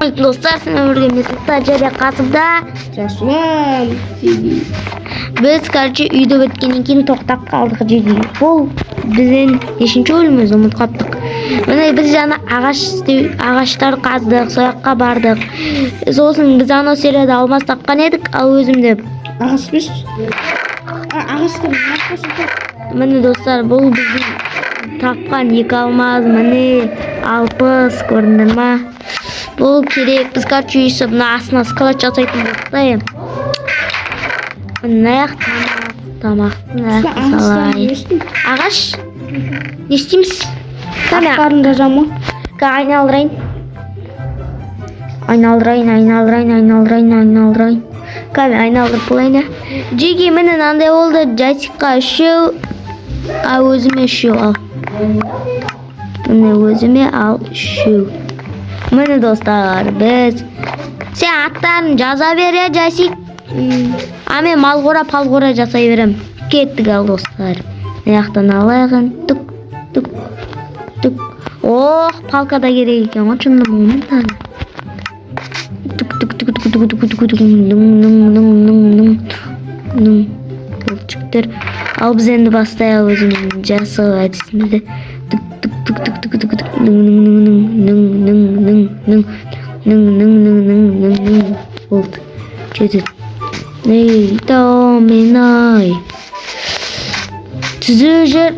Dostlar, sizlerle birlikte mesajlar qasımda Жасулан. biz qarşı uyda o'tgandan keyin to'xtab qoldik jigi. Bu bizning 5-o'yinimiz umid qattiq. Mana biz yana ağaçlar qazdik, soyoqqa bardik. So'sin biz ana seriyada olmas taqqan edik, al o'zim deb. Ağaçmış. Ağaçlar nasıl? Mana do'stlar, bu bizning topgan iki olmaz, mana alpız ko'rindimi? Bu kerak, biz qarşı hisobni asnas qilib jasaytib bo'ldik. Nayaq tamam. Ağaç. Ne isteyimiz? Tamam. Karnında camı. Aynaldırayın. Kami aynaldır bulayna. Jigi menen андай oldu. Jasika şu. Özüme şu al. Mene özüme al şu. Mene dostlar biz. Sen atlarını jaza ver ya Jasik. Ame malgora palgora jasay berem. Kettik al dostlar. Ayaqtan alayın. Tuk tuk tuk. Oh, palka da gerek ekan. Ochundim uni tani. Tuk tuk tuk tuk tuk tuk tuk tuk. Num. Çıktır. Al biz endi bastayal özümüzün jasay adisimizni. Tuk tuk tuk tuk tuk tuk tuk. Oldu. Çözül. Ney dominay. Tüzücür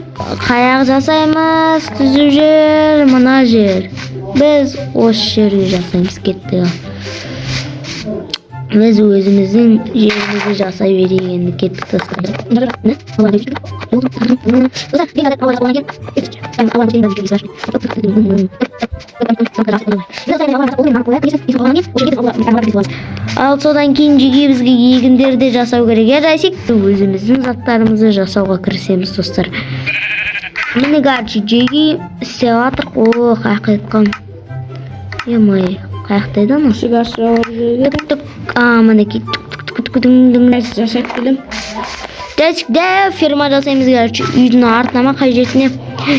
kayak jasaymiz, tüzücür mana jer. Biz o'sha yerga jasaymiz ketdi. Biz o'zimizning yerimizni jasay beraylik endi ketdik dostlar. Al sodan keyin jigi bizga yeginderdi jasau kerak. Yaraysak o'zimizning zatlarimizni jasauga kirishamiz do'stlar. Meni garchi jigi sevatib o haqiqatan. Yemay, qayerda edi? Şu karşıya Tuk mana ki tuk Yaşak bilim. Jasik de firma jasaymiz garchi uyning artnama qajatini.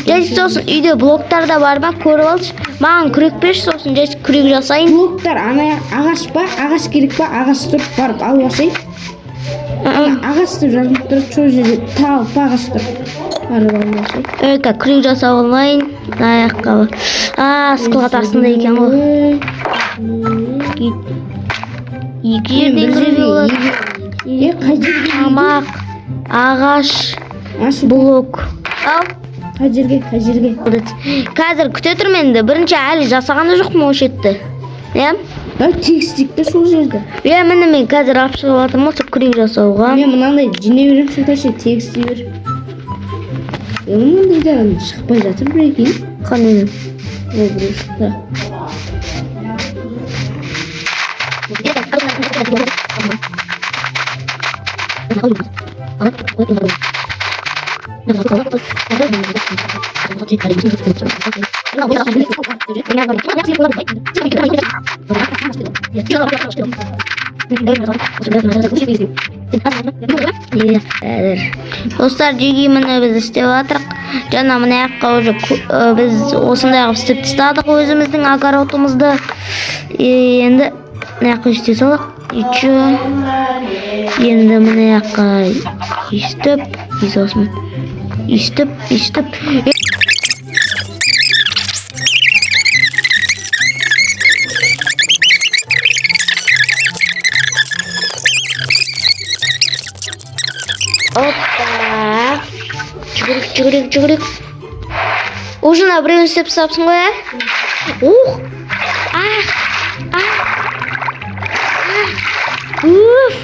Jasik so'sin uyda bloklar da var bak ko'rib olish. Men kürek berish so'sin Jasik kürek jasayın. Bloklar ana ağaç ba, ağaç gerek ba, ağaç turup barıp al basayım. Ağaç turup yazıp durup çoğu yeri tağıp ağaç turup barıp al basayım. Evet, kürek jasa olmayın. Ayakkabı. Sıkılat aslında ekan bu. İki yerden kürek olur. Tamak, ağaç, blok. Al. Kajirge. Қазір күте тұрмын енді. Бірінші әлі жасағанда жоқпын осы жерде. Иә? Тегістікті сол жерде. Иә, міне мен қазір алып шығып жатырмын осы күрек жасауға. Мен мынандай жине берем шынташы тегісті бер. Мынандай да шықпай жатыр бір екен. Қандай? Ол бір шықта. Dostlar, jigi mine biz istеп жатырық. Жана мына жаққа уже біз осындай қылып істеп тастадық өзіміздің огородымызды. Енді мына жаққа істей салайық. Енді мына жаққа İstep. Hoppa. Çıkırık. Ucuna birini istep sapsın koya.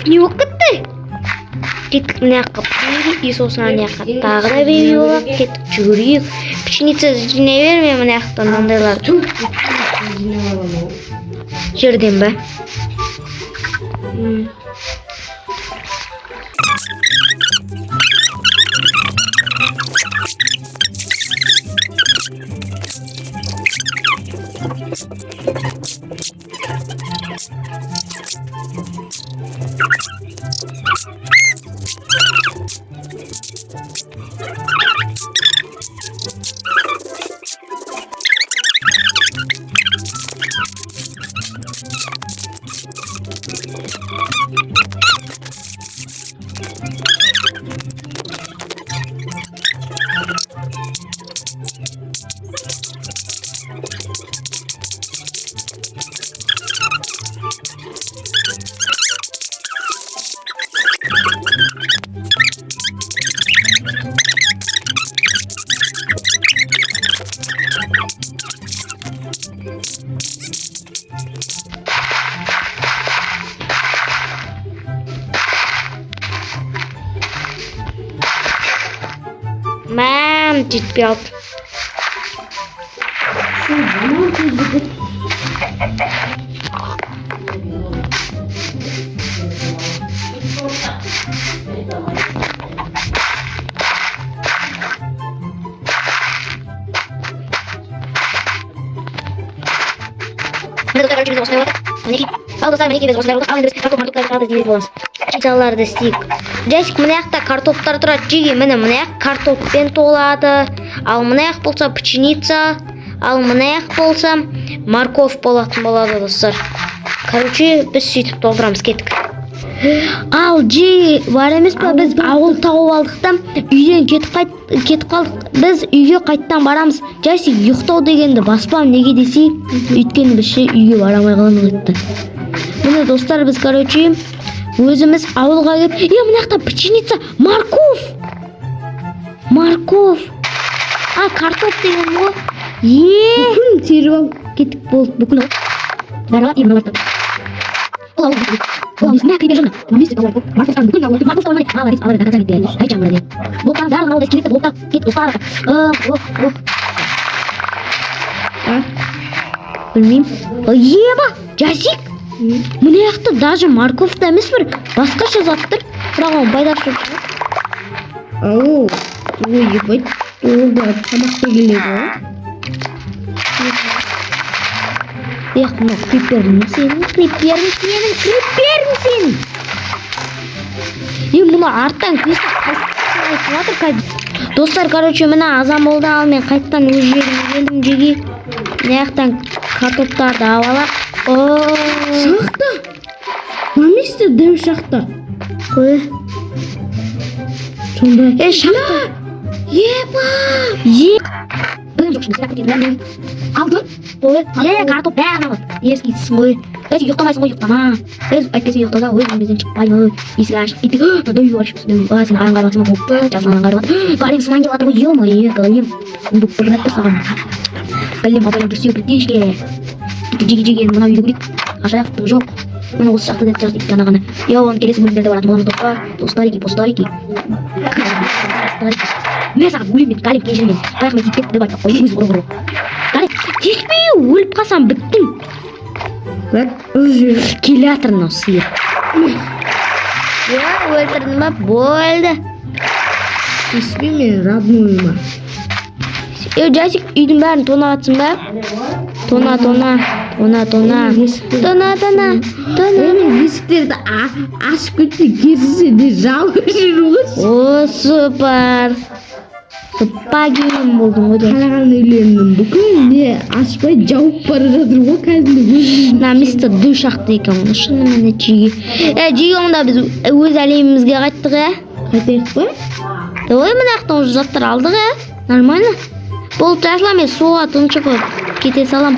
Ne vakıttı? Kettik mына жаққа и сосын ана жаққа тағы да бейбей болады. Кеттік жүгірейік. Пшеница жинай берме мына жақтан мындайлар. Жерден ба? Мам, жетпей алды. Ал достар, мінекей біз осылай болдық. Ал енді біз картоп мартоптарды іздейтін боламыз. Чичаларды істейік. Жәсік, мына жақта картоптар тұрады. Жеге, міне мына жақ картоппен толады. Ал мына жақ болса пшеница. Ал мына жақ болса морковь болатын болады достар. Короче, біз сөйтіп толтырамыз, кеттік. Ал же бар емес па, біз ауыл тауып алдық та үйден кетіп қалдық. Біз үйге қайттан барамыз. Жәсік, ұйықтау дегенді баспам, неге десей, өйткені біз үйге барамай қалдық етті. Міне достар, біз короче өзіміз ауылға келіп, мына жақта пшеница, морковь. А, картоп деген ғой. Бүкіл теріп ал. Кеттік болды, бүкіл ал. Бәрі емін алады. Ол мына крипер жұрны. Мистер Пауэр, морковтан бүкіл алады. Морковтан алмайды. Алады, доказать етті. Айтам бұра ден. Болтан бәрін алды, керекті болтан. Кет, достар. Білмеймін. Еба, Жасик. Мына жақта даже морковта емес бір басқаша заттыр. Бірақ оны байдап шығып шығар. Ау, ебать. Ол да тамақта келеді ғой. Мына крипердің сенің. Мұны арттан көзі достар, короче, мына азам болды. Ал мен қайттан өз жеріме келдім жеге. Мына жақтан картоптарды алалап. Шақта. Мамистер дәу шақта. Қой. Сонда. Шақта. Еба. Алдың? Картоп бәрін алып. Ескейсің ғой. Өте ұйықтамайсың ғой, ұйықтама. Өз әйтпесе ұйықтаса, өзімізден шықпай, есік ашып кеттік. Дөй ашып, сен аян қарбатсыма болыпты, жасынан қарбат. Қарем сынан келатыр ғой, ел-ма, қалайым. Бұл бірнәтті саған. Қалем апайым жүрсе өпіртешке. Жеге мына үйді көрейік. Ашаяқтың жоқ. Мына осы шақты деп жазды икті анағаны. Оны келесі бөлімдерде баратын боламыз достарики. Мен саған өліммен қалем кешірген. Аяқымен тиіп кетті деп айтпақ қойды, өзі ұры. Қалем, тешпей, өліп қалсам біттің. Келатыр мынау сиыр. Өлтірдің ба? Болды. Теспей мен роднойыма. Жасик, үйдің бәрін тонатсың ба? Тона. Есіктерді ашып кетті, керсісе де жауып жүру ғой. О, супер. Спагейм болдың ғой. Қараған үйлерінің бүкіл не ашпай жауып бара жатыр ғой, кәдімгі. Мына мистер дөй шақты екен ғой, шынымен жеге. Жеге онда біз өз әлемімізге қайттық, Қайтайық ба? Ой, мына жақтан уже заттар алдық, нормально. Болып жасылам, мен суға тұншығып кете салам.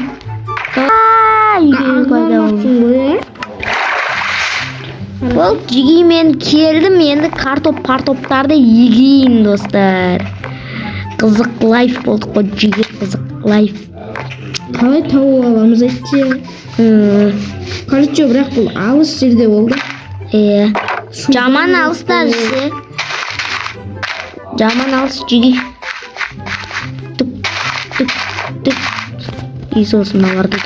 Ол жеге мен келдім, енді картоптарды егейін, достар. Қызық лайф болдық қой, жеге қызық лайф. Қалай тауып аламыз айтшы. Короче, бірақ бұл алыс жерде болды. Жаман алыста жүрсе. Жаман алыс жеге. Түк. Иисус мыналарды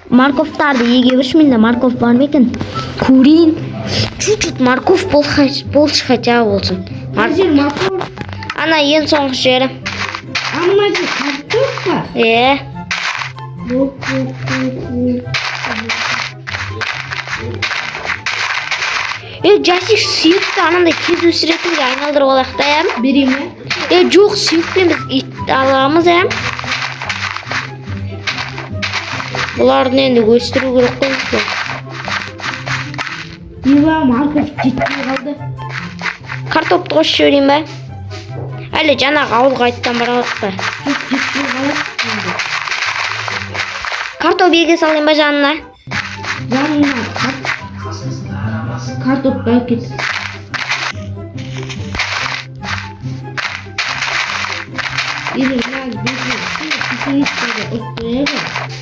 морковтарды еге берші, морковь бар ма екен? Көрейін. Чуть-чуть морковь болшы хотя болсын. Ана ең соңғы жері. Мына жер картоп бар. Жасик, сүйекті анандай кез өсіретінге айналдырып алайық та, Берейін ме? Жоқ, сүйекпен біз ит аламыз, Бұлардың енді өстіру керек қой. Еба, морковь жетпей қалды. Картопты қосып жіберейін ба? Әлі жаңағы ауылға айттан баралық па? Жетпей қалды. Картоп еге салайын ба жанына? Картоп қайып кетті.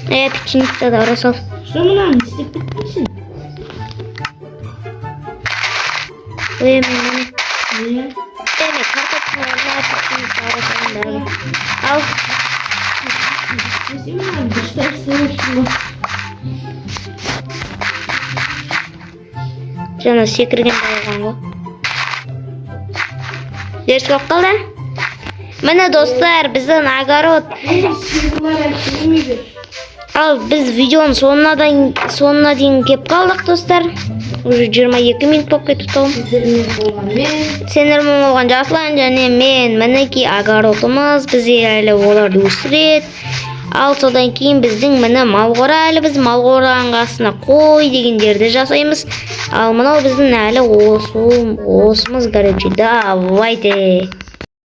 Печенье да расал. Что мынаны істеп кетпейсің? Мен Не? картоптың орнына печенье расалым бәрін. Ал. Сен мынаны дұрыстап істеп Жаңа секірген болған ғой. Дерс болып қалды? Міне достар, біздің огород. Ал біз видеоның соңына дейін кеп қалдық достар. Уже 22 минут болып кетіп тұғым. Сендермен болған Жаслан және мен мінеки огородымыз. Біз әлі оларды өсірет. Ал содан кейін біздің міне малғора әлі біз малғораның қасына қой дегендерді жасаймыз. Ал мынау біздің әлі осымыз короче. Давайте.